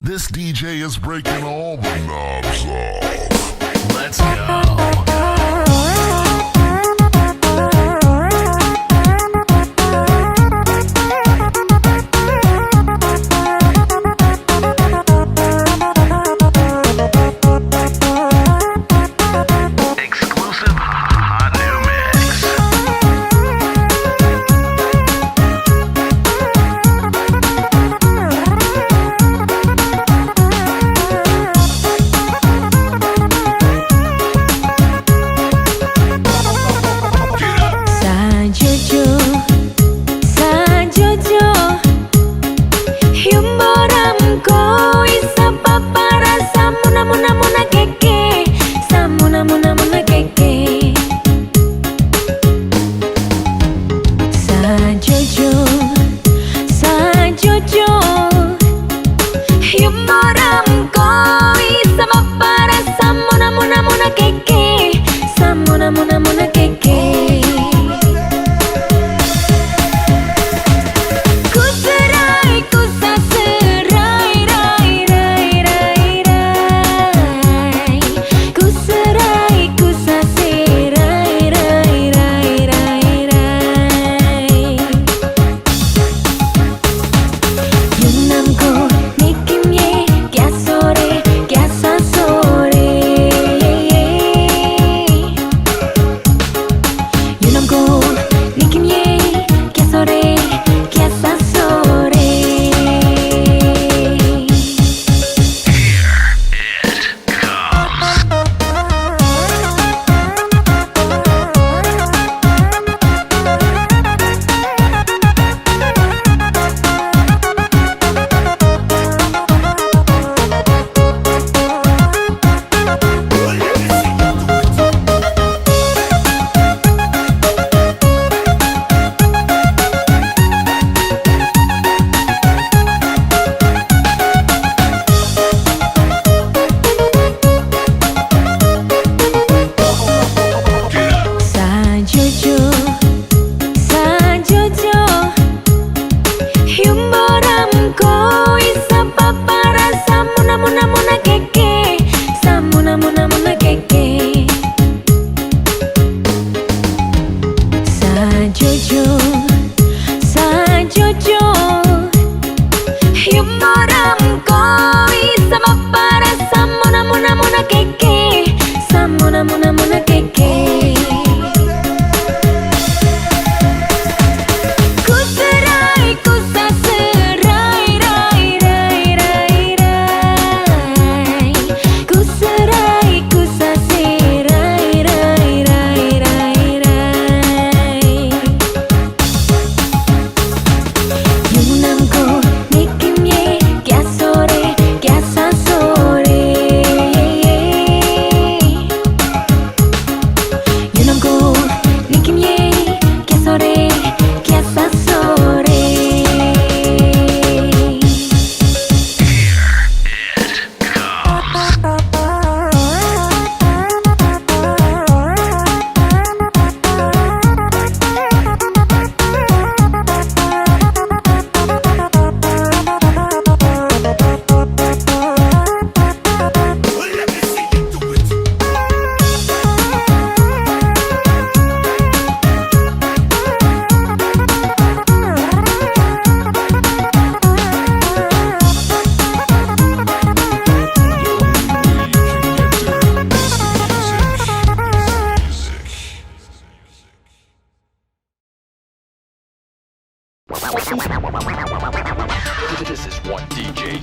This DJ is breaking all the knobs off. Let's go. This is one DJ.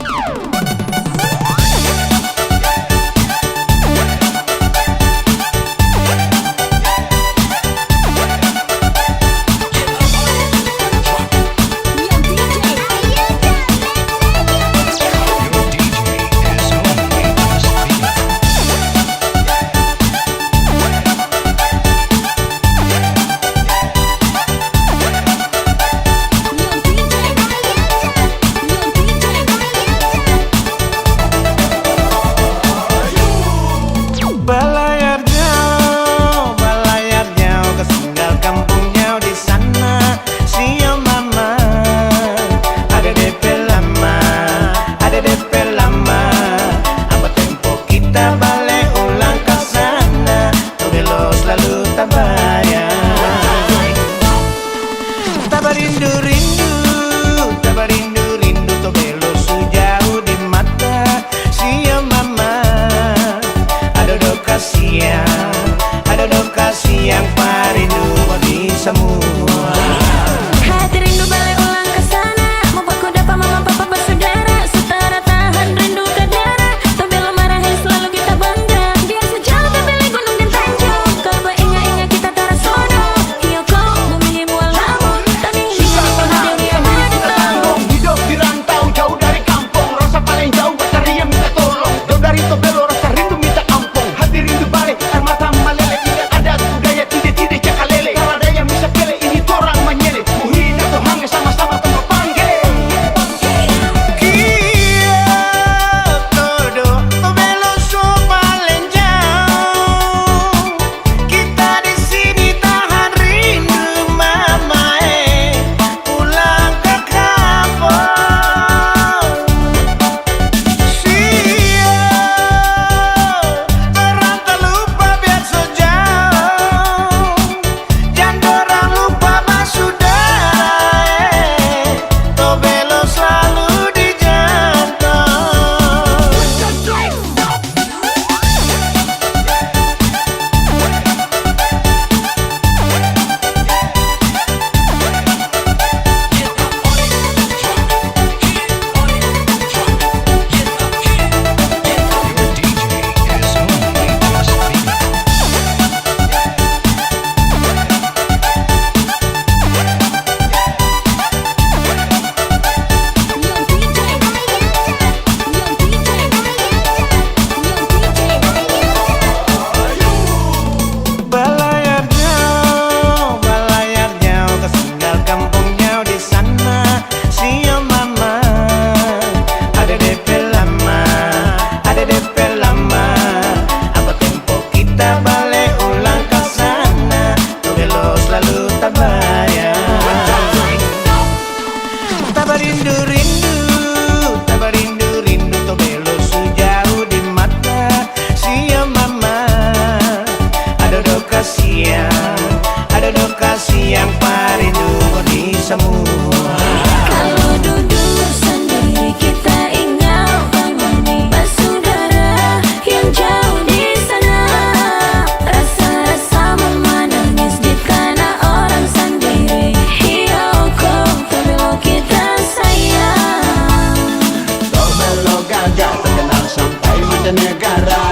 olahraga terkenal sampai mancanegara.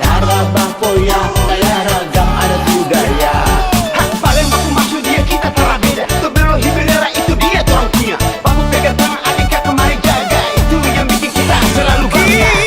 Tarabah poya, daya ragam adat budaya. Hak paling baku maksud dia kita tak beda. Tobelo hibelera itu dia orang punya. Baku pegang tangan adik kakak mari jaga. Itu yang bikin kita selalu bangga.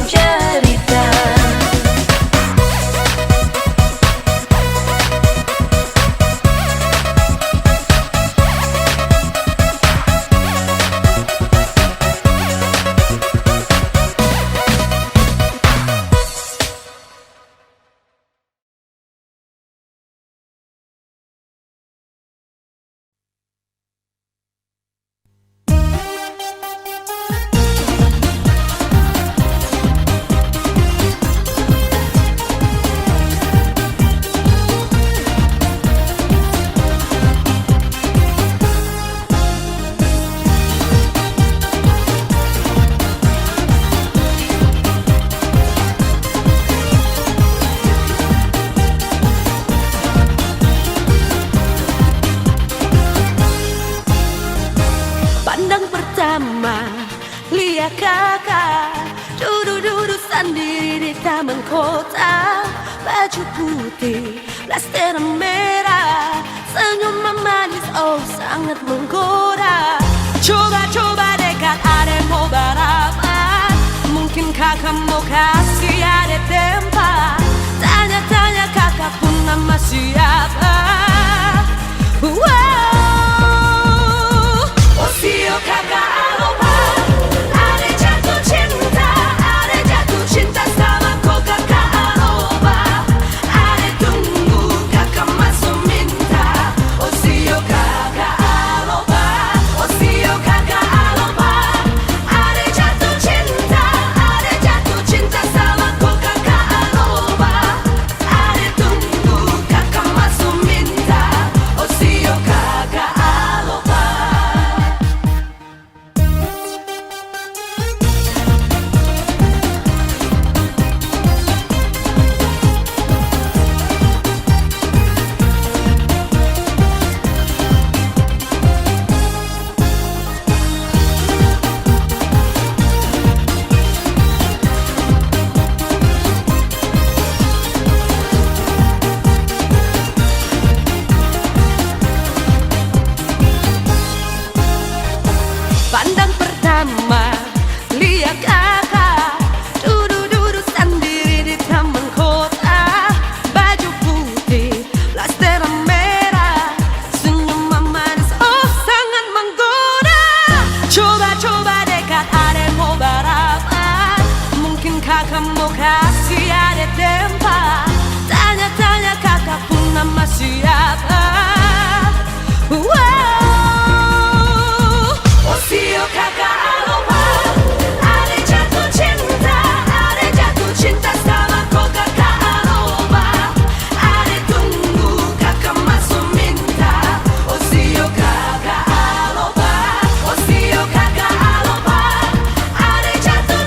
cerita. Pandang pertama, lihat kakak duduk-duduk sendiri di taman kota. Baju putih, blaster merah, senyum manis, oh sangat menggoda. Coba-coba dekat, ada mau balapan. Mungkin kakak mau kasih ada tempat. Tanya-tanya kakak pun nama siapa. Osio kakak aloha, ada jatuh cinta sama kau kakak aloha. Ada tunggu kakak masuk minta. Osio kakak aloha, osio kakak aloha. Ada jatuh cinta sama kau kakak aloha. Ada tunggu kakak masuk minta. Osio kakak aloha. Pandang pertama, lihat kakak duduk-duduk sendiri di taman kota. Baju putih, blaster merah, senyum manis, oh sangat menggoda. Coba-coba dekat, ada mau balapan. Mungkin kakak mau kasih ada tempat. Tanya-tanya kakak pun nama siapa. Osio kakak aloha, ada jatuh cinta sama kau kakak aloha. Ada tunggu kakak masuk minta. Osio kakak aloha, osio kakak aloha. Ada jatuh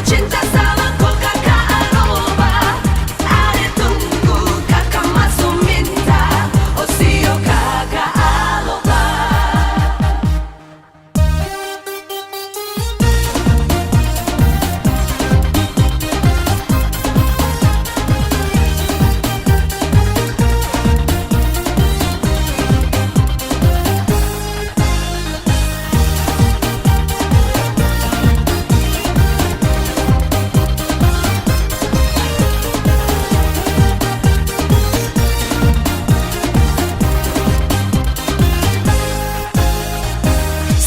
cinta sama kau kakak aloha. Ada tunggu kakak masuk minta. Osio kakak aloha.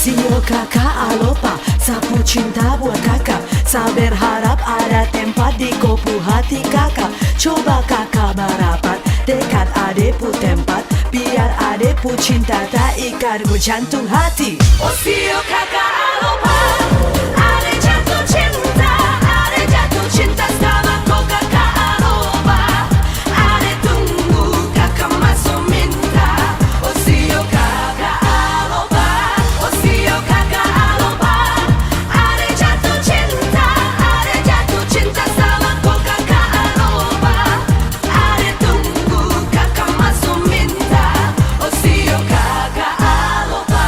Sio kakak aloha, sapu cinta buat kakak. Saya berharap ada tempat di kopu hati kakak. Coba kakak merapat, dekat adepu tempat. Biar adepu cinta tak ikat ku jantung hati. Osio kakak aloha, ada jatuh cinta sama kau kakak aloha. Ada tunggu kakak masuk minta. Osio kakak aloha, osio kakak aloha. Ada jatuh cinta sama kau kakak aloha. Ada tunggu kakak masuk minta. Osio kakak aloha.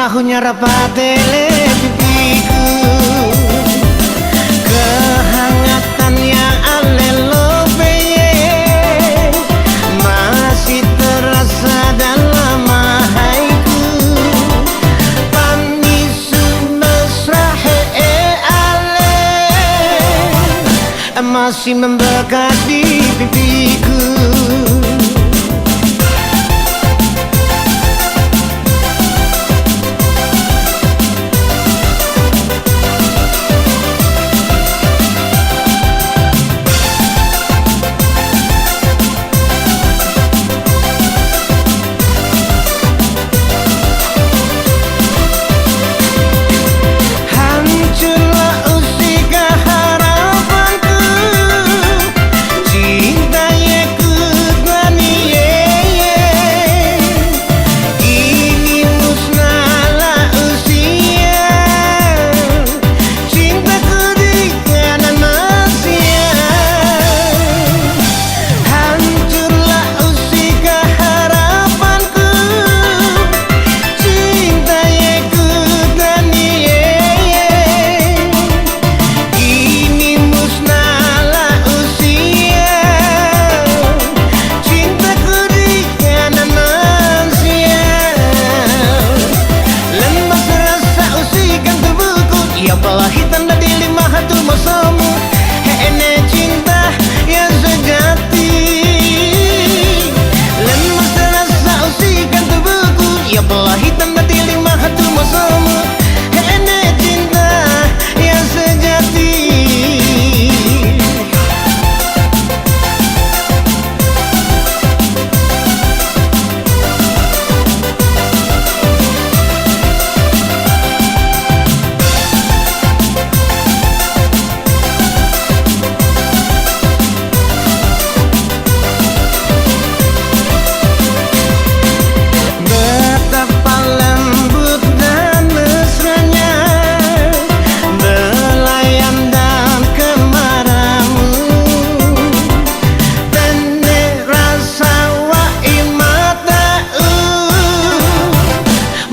menahunya rapatele pipiku, kehangatan yang alelo beye masih terasa dalam haiku. Pamisu mesra ale masih membekas di pipiku. Apalagi tanda di lima hatu masamu, hene cinta yang sejati. Lemas terasa usikan tubuhku, ya apalagi tanda di lima hatu masamu, hene cinta yang sejati.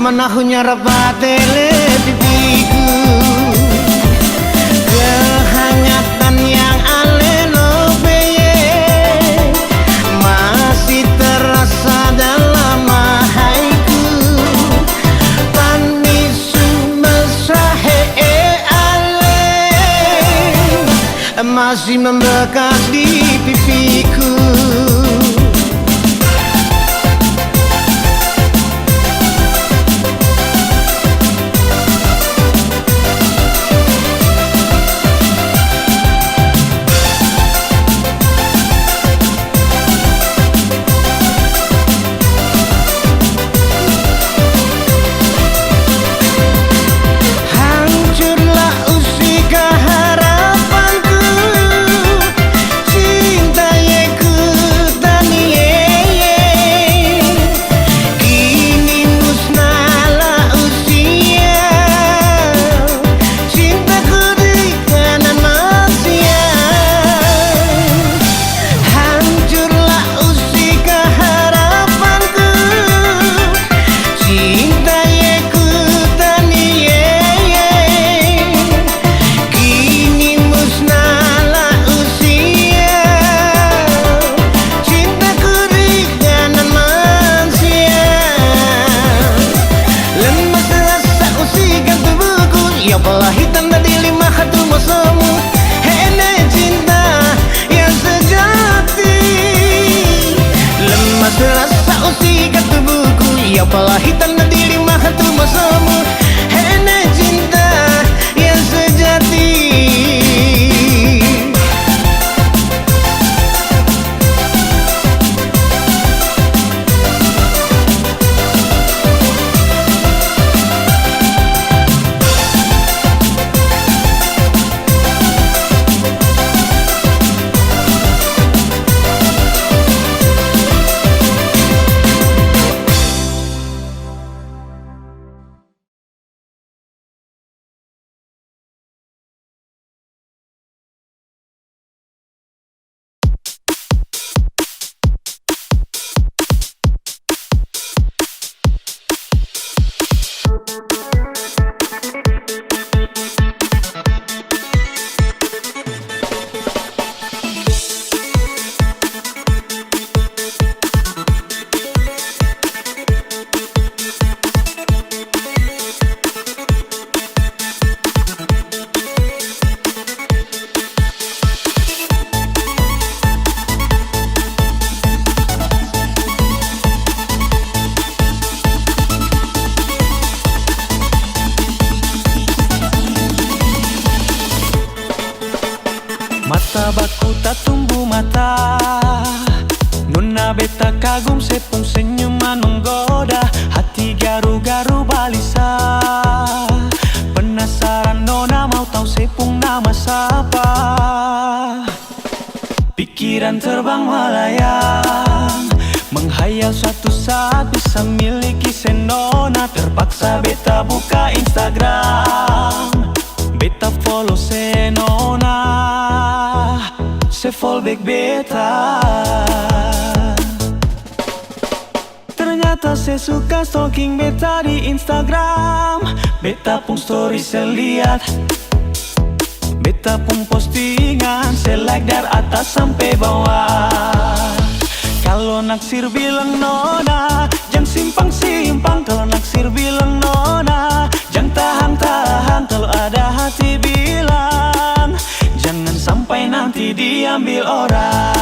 Menahunya rapatele pipiku, kehangatan yang alelo beye masih terasa dalam haiku. Pamisu mesra ale masih membekas di pipiku. Ya apalagi tanda di lima hatu masamu, hene cinta yang sejati. Lemas rasa usikan tubuhku, ya apalagi tanda di lima hatu masamu. Mata baku tak tumbuh mata, nona beta kagum sepung senyuman menggoda, hati garu-garu balisa. Penasaran nona mau tahu sepung nama siapa. Pikiran terbang melayang, menghayal suatu saat bisa miliki senona. Terpaksa beta buka Instagram, beta follow senona, se fallback beta. Ternyata saya suka stalking beta di Instagram. Beta pun story saya lihat, beta pun postingan saya like dari atas sampai bawah. Kalau naksir bilang nona, jangan simpang-simpang. Kalau naksir bilang nona, jangan tahan-tahan. Kalau ada hati bilang, jangan sampai nanti diambil orang.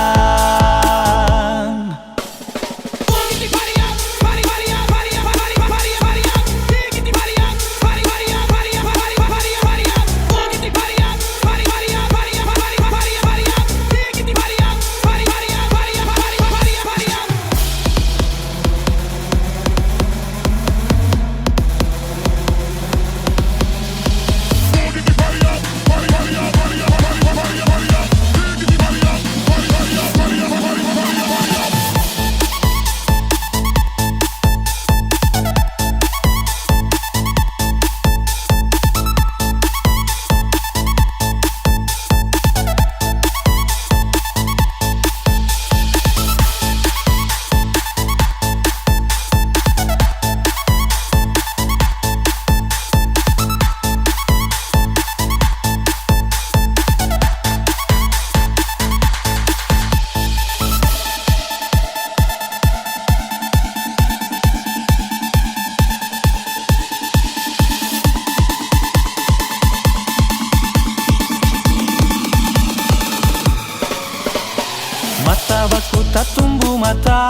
Mata baku tak tumbuh mata,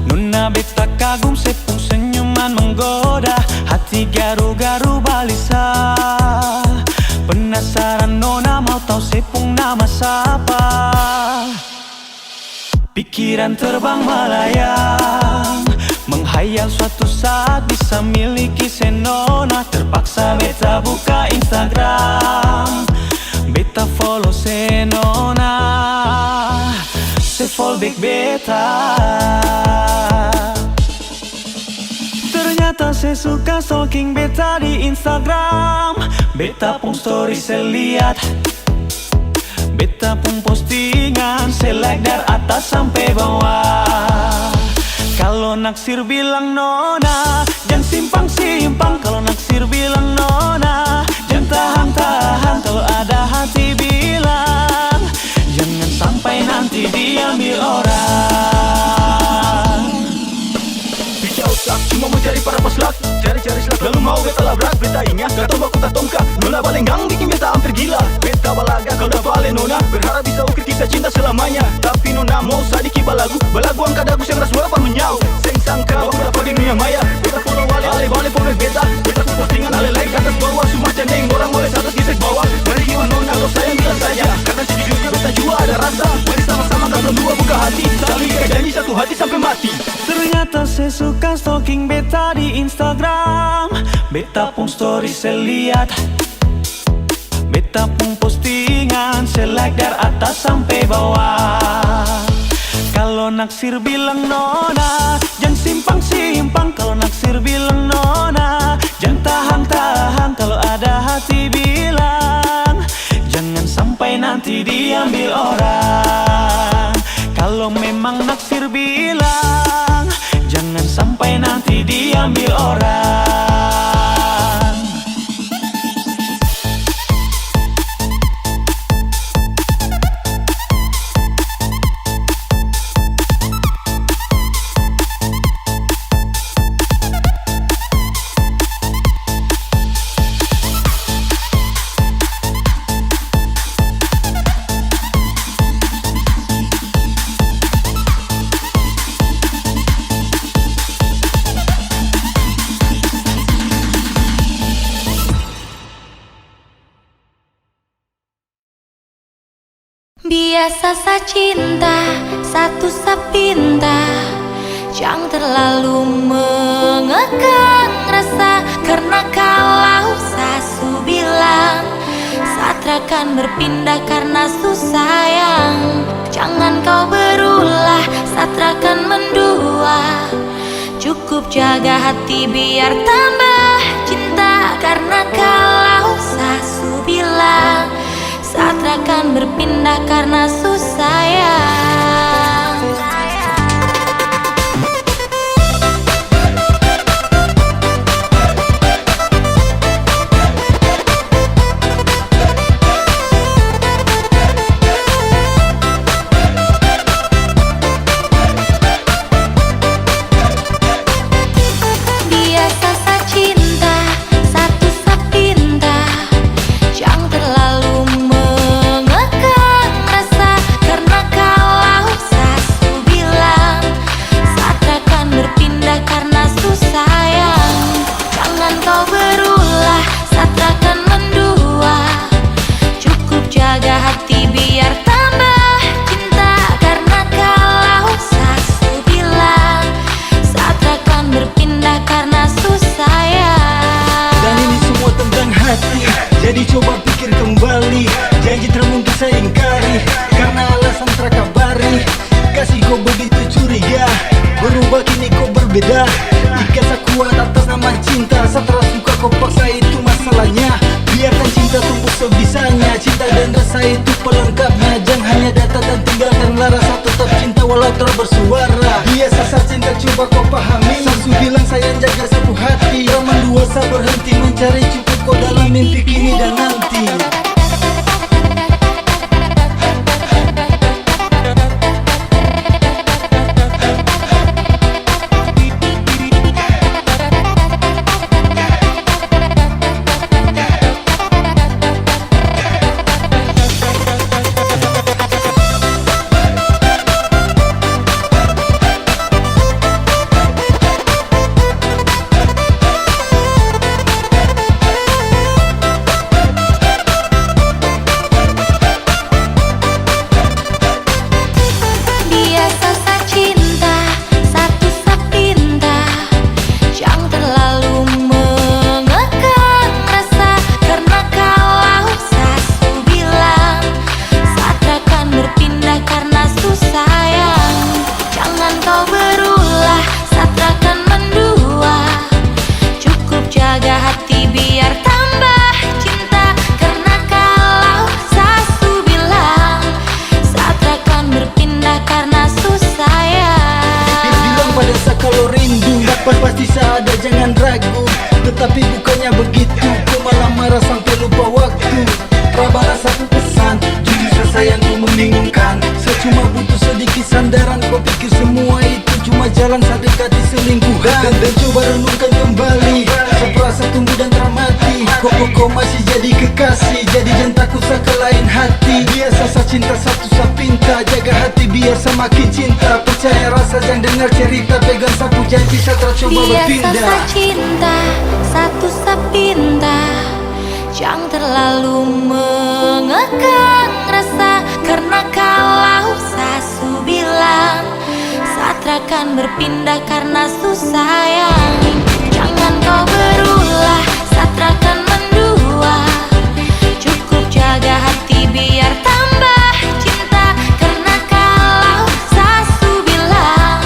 nona beta kagum sepung senyuman menggoda, hati garu-garu balisa. Penasaran nona mau tahu sepung nama siapa. Pikiran terbang melayang, menghayal suatu saat bisa miliki senona. Terpaksa beta buka Instagram, beta follow senona, se fallback beta. Ternyata saya suka stalking beta di Instagram. Beta pun story saya lihat, beta pun postingan saya like dari atas sampai bawah. Kalau naksir bilang nona, jangan simpang-simpang. Kalau naksir bilang nona, jangan tahan-tahan. Kalau ada hati bilang, jangan sampai nanti diambil orang. Bisa otak, cuma mau cari para paslak, cari-cari selak lalu mau beta labrak. Beta ingat, kata baku tak tongkak, nona balenggang bikin beta hampir gila. Beta balaga kalau dah balik nona, berharap bisa ukir kita cinta selamanya. Tapi nona mau sadiki balagu angkat dagu yang rasuah parunyau. Seng sangka baku dapat di dunia maya. Beta follow wale pomel beta, beta pun postingan ale-ale ke atas bawah. Semua cendeng orang oleh atas kisah bawah. Mari jiwa nona kalau sayang bilang saja, karena sejujurnya beta juga ada rasa. Mari sama-sama kan berdua buka hati, saling ikat janji satu hati sampai mati. Ternyata saya suka stalking beta di Instagram. Beta pun story saya lihat, beta pun postingan saya like dari atas sampai bawah. Kalau naksir bilang nona, jangan simpang-simpang. Kalau naksir bilang nona, jangan tahan-tahan. Kalau ada hati bilang, jangan sampai nanti diambil orang. Kalau memang naksir bilang, jangan sampai nanti diambil orang. Biasa sa cinta, satu sa pinta. Jangan terlalu mengekang rasa, karena kalau sasu bilang Satra kan berpindah karena susayang. Jangan kau berulah, Satra kan mendua. Cukup jaga hati biar tambah cinta, karena kalau sasu bilang Satra kan berpindah karena susayang. Biasa sa cinta, satu sa pinta. Jangan terlalu mengekang rasa, karena kalau sasu bilang Satra kan berpindah karena susayang. Jangan kau berulah, Satra kan mendua. Cukup jaga hati biar tambah cinta, karena kalau sasu bilang Satra kan berpindah karena susayang. Dan ini semua tentang hati, jadi coba pikir kembali. Janji termungkin saya ingkari, karena alasan terakabari. Kasih kau begitu curiga, berubah kini kau berbeda. Ikat tak kuat atas nama cinta, Satra suka kau paksa, itu masalahnya. Biarkan cinta tumbuh sebisanya, cinta dan rasa itu pelengkapnya. Jangan hanya datang dan tinggalkanlah rasa, tetap cinta walau telah bersuara. Biasa sa cinta coba kau pahami, sasu bilang sayang jaga satu hati. Raman dua sa berhenti mencari, cukup kau dalam mimpi kini dan nanti. Biasa sa cinta, satu sa pinta. Jangan terlalu mengekang rasa, karena kalau sasu bilang Satra kan berpindah karena susayang. Jangan kau berulah, Satra kan mendua. Cukup jaga hati biar tambah cinta, karena kalau sasu bilang Satra kan berpindah karena susayang. Bilang pada sa kalau rindu, dapat pasti sa ada, jangan ragu. Tetapi bukannya begitu, kau malah marah sampai lupa waktu. Rabana satu pesan, jujur sa sayang kau membingungkan. Saya cuma butuh sedikit sandaran, kau pikir semua itu cuma jalan sa dekati selingkuhan. Dan coba renungkan kembali, seperasa tumbuh dan teramati. Kau masih jadi kekasih, jadi jangan takut sa ke lain hati. Biasa sa cinta satu sa pinta, jaga hati biar semakin cinta. Percaya rasa, jangan dengar cerita, pegang sapu janji Satra coba Biasa berpindah. sa cinta, satu sa pinta. Jangan terlalu mengekang rasa, karena kalau sasu bilang Satra kan berpindah karena susayang. Jangan kau berulah, Satra kan mendua. Cukup jaga hati biar tambah cinta, karena kalau sasu bilang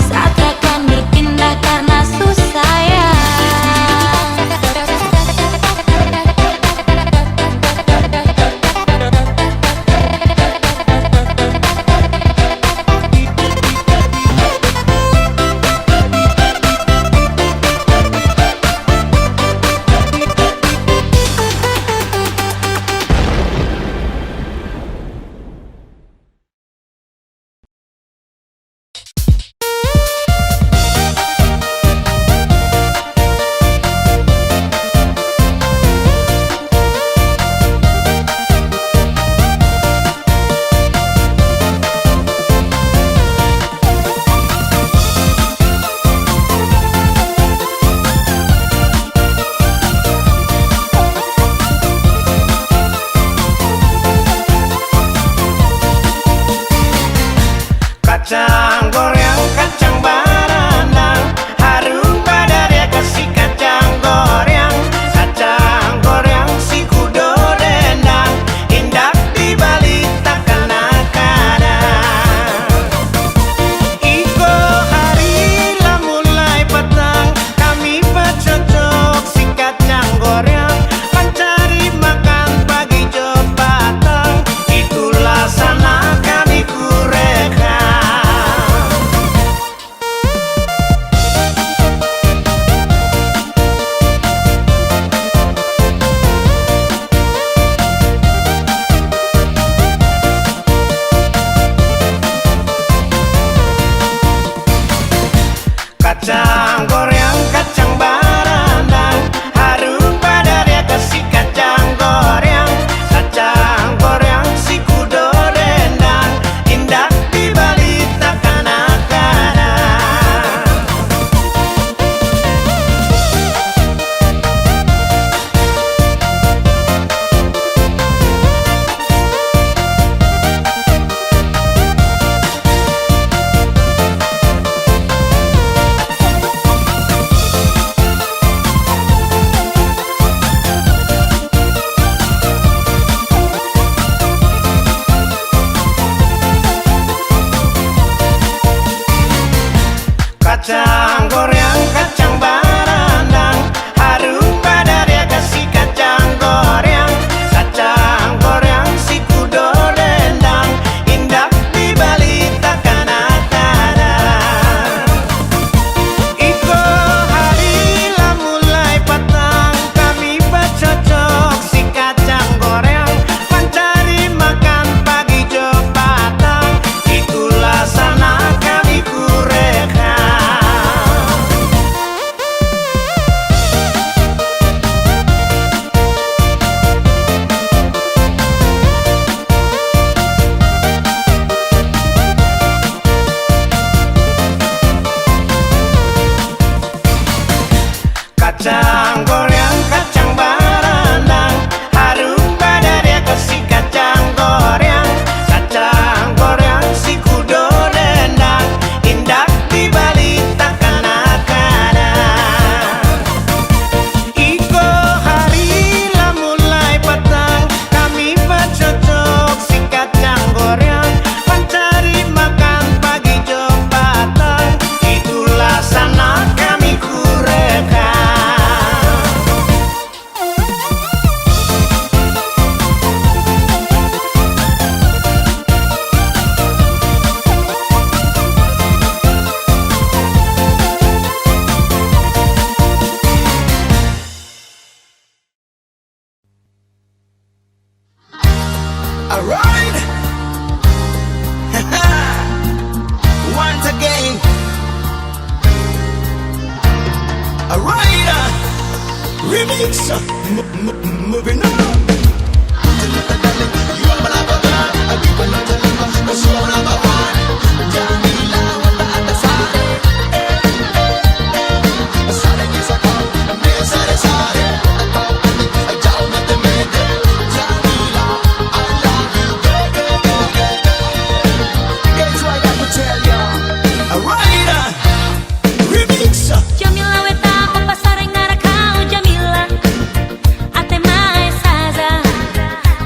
Satra kan berpindah karena susayang. Alright. Once again. Alright. Remix. Moving on. You are my number one. I keep on telling you, you are my number one. Jamila, wala ata sare. Sare kisa ko, me sare. Jao mete mete. Jamila, I love you, go. Guess what I got to tell ya? Alright, remix. Jamila weta opa sareng ngara kau Jamila ate mae saza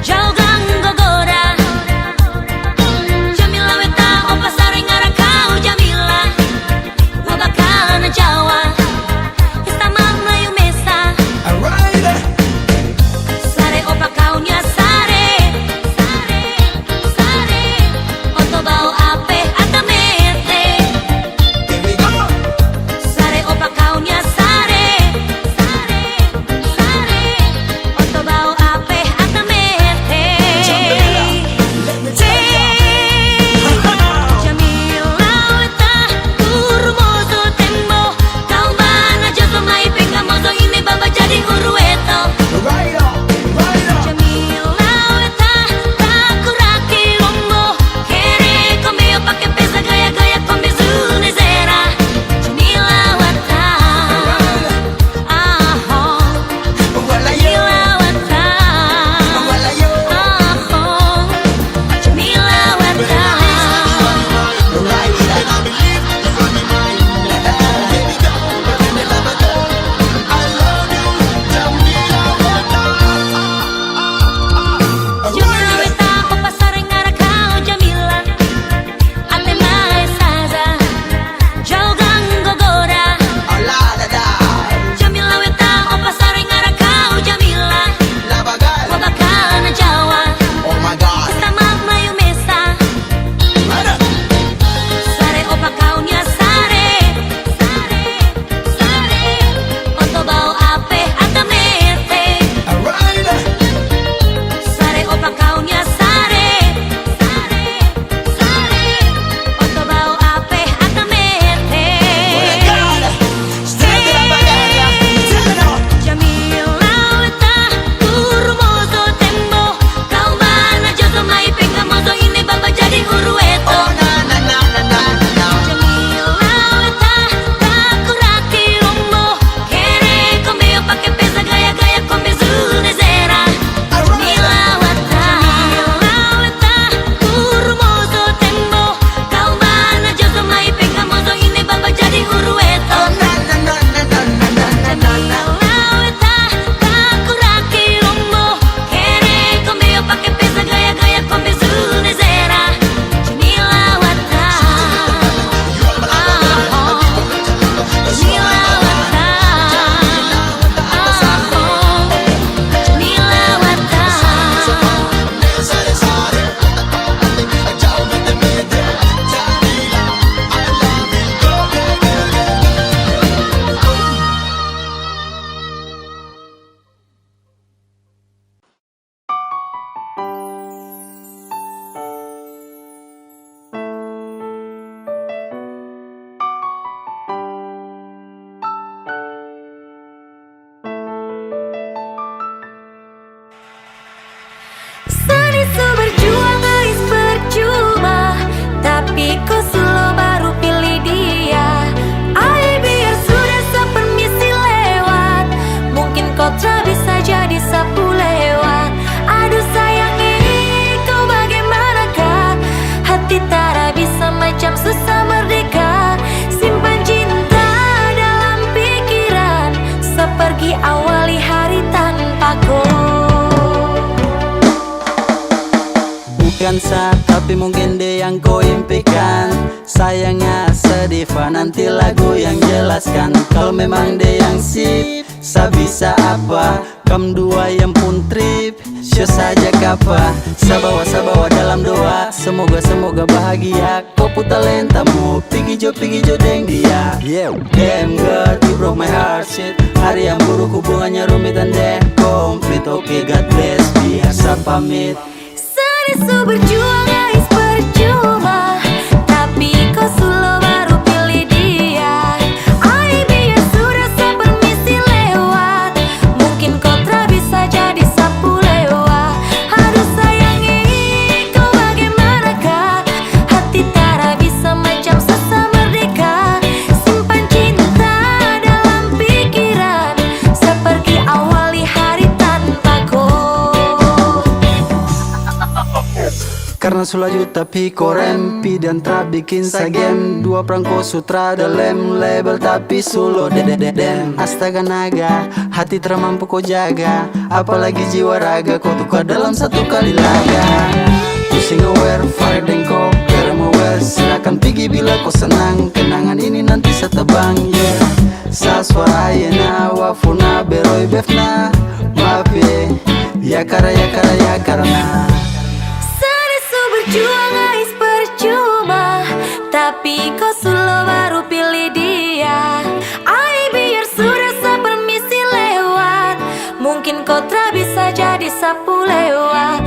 jauh gang gogora Jamila weta opa sareng ngara kau Jamila wabakana jawa istamang na yumesa Alright, sare opa kau nya sare oto bau ape atamete here we go. sare opa kau nya sare oto bau ape atamete Jamila, let me tell ya. Jamila weta urmozo tembo kau mana joso mai penga mozo ini baba jadi urueto Right on. Jamila weta takuraki lombo kere komeo pake pesa gaya kombe zune zera Jamila weta aho Wala yo, Jamila weta wala yo. aho Jamila weta Right, and I believe you got me mine. Here we go, let me love again. I love you, Jamila. Jamila weta opa sareng ngara kau Jamila ate mae saza jauh gang gogora Oh la la la, Jamila weta opa sareng ngara kau Jamila love again. wabakana jawa Oh my God. istamang na yumesa Right up. sare opa kau nya sare oto bau ape atamete Alright, sare opa kau nya sare oto bau ape atamete stand it up again. Tell it all. Jamila weta urmozo tembo kau mana joso mai penga mozo ini baba jadi urueto Oh na na na na na na. Jamila weta takuraki lombo kere komeo pake pesa gaya kombe zune zera Jamila weta urmozo tembo kau mana joso mai penga mozo ini baba jadi urueto Oh na na na na na na na na na na. Jamila weta takuraki lombo kere komeo pake pesa gaya kombe zune zera Jamila weta Jamila weta Jamila weta Sare sare, jao mete mete. Jamila, I love you, go. Sanisu berjuang guys percuma tapi kau selalu baru pilih dia Ay biar sudah sepermisi lewat mungkin kau tak bisa jadi sapu lewat Aduh sayangi kau bagaimanakah hati tak bisa macam susah merdeka simpan cinta dalam pikiran sepergi awali hari tanpaku Bukan sah, tapi mungkin dia yang kau impikan. Sayangnya sedih, nanti lagu yang jelaskan. Kalau memang dia yang sip, sa bisa apa? Kam dua yang pun trip, show saja kapa. Sabawa dalam doa, semoga bahagia. Kau pun talentamu, pigi jo deng dia. Yeah, damn God, you broke my heart shit. Hari yang buruk hubungannya rumit dan deh komplit. Oke, God bless, biasa pamit. Sarisu berjuang guys percuma, tapi kau sulo baru pilih dia. Ai biar sudah sepermisi lewat, mungkin kau tak bisa jadi sapu lewat. Aduh sayangi kau bagaimanakah, hati tak bisa macam sesa merdeka. Simpan cinta dalam pikiran, seperti awali hari tanpa kau. Karena sulaju tapi korempi dan tak bikin sagem. Dua perangko sutra dalam label tapi sulo dedededem. Astaga naga, hati termampu kau jaga, apalagi jiwa raga kau tukar dalam satu kali laga. Pusing aware, fire dan kau kerem aware. Silakan pergi bila kau senang, kenangan ini nanti setebang. Yeah, sa suara yena wafuna beroi befna maaf ya karena Sarisu berjuang guys percuma, tapi kau sulo baru pilih dia. Ai biar sudah sepermisi lewat, mungkin kau tak bisa jadi sapu lewat.